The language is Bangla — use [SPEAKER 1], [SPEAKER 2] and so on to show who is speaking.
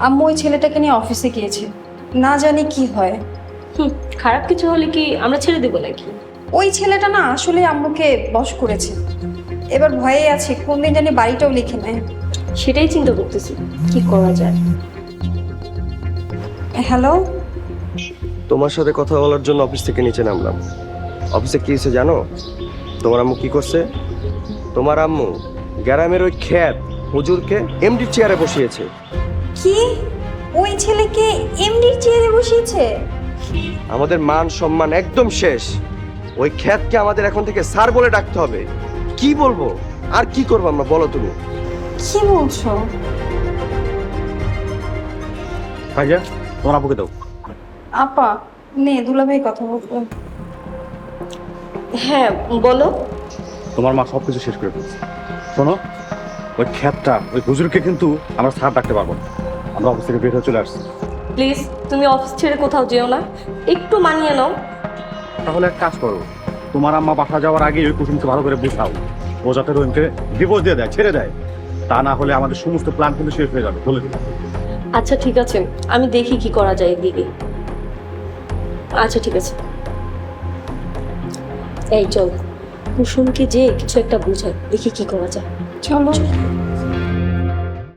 [SPEAKER 1] আম্মু ওই ছেলেটাকে নিয়ে অফিসে গিয়েছে, না জানি কি হয়।
[SPEAKER 2] খারাপ কিছু হলে কি আমরা ছেড়ে দেবো নাকি?
[SPEAKER 1] ওই ছেলেটা না আসলে আম্মুকে বশ করেছে। এবার ভয়ে আছে কোন দিন জানি বাড়িটাও লিখে নেয়।
[SPEAKER 2] সেটাই চিন্তা করতেছি কি করা যায়।
[SPEAKER 1] হ্যালো,
[SPEAKER 3] তোমার সাথে কথা বলার জন্য অফিস থেকে নিচে নামলাম। অফিসে কি হয়েছে জানো? তোমার আম্মু কি করছে? তোমার আম্মু গ্রামের ওই খ্যাত হুজুরকে এমডির চেয়ারে বসিয়েছে।
[SPEAKER 1] কি ওই ছেলেকে এমডির চেয়ারে বসিয়েছে?
[SPEAKER 3] আমাদের মান সম্মান একদম শেষ। ওই খ্যাতকে আমাদের এখন থেকে স্যার বলে ডাকতে হবে। কি বলবো আর কি করবো আমরা, বলো তুমি।
[SPEAKER 1] কি বলছো?
[SPEAKER 4] ভাইয়া তোমার আপুকে দাও।
[SPEAKER 1] আপা নে দুলাভাই কথা বলবো।
[SPEAKER 2] হ্যাঁ বলো।
[SPEAKER 4] তোমার মা সব কিছু শেষ করে ফেলছে। শোনো, ওই খ্যাতটা ওই হুজুরকে কিন্তু আমরা স্যার ডাকতে পারবো না। আমরা অফিস থেকে বের হয়ে চলে আসছি।
[SPEAKER 2] প্লিজ তুমি অফিস ছেড়ে কোথাও যেও না, একটু মানিয়ে নাও।
[SPEAKER 4] তাহলে এক কাজ করো, তোমার আম্মা বাসা যাওয়ার আগে ওই কুসুমকে ভালো করে বুঝাও, ও যাতে রহিমকে ডিভোর্স দিয়ে দেয়, ছেড়ে দেয়। তা না হলে আমাদের সমস্ত প্ল্যান কিন্তু শেষ হয়ে যাবে, বলে দিলাম।
[SPEAKER 2] আচ্ছা ঠিক আছে, আমি দেখি কি করা যায় এদিকে। আচ্ছা ঠিক আছে, এই চল কুসুমকে যে কিছু একটা বুঝাই, দেখি কি করা যায়।
[SPEAKER 1] চলো।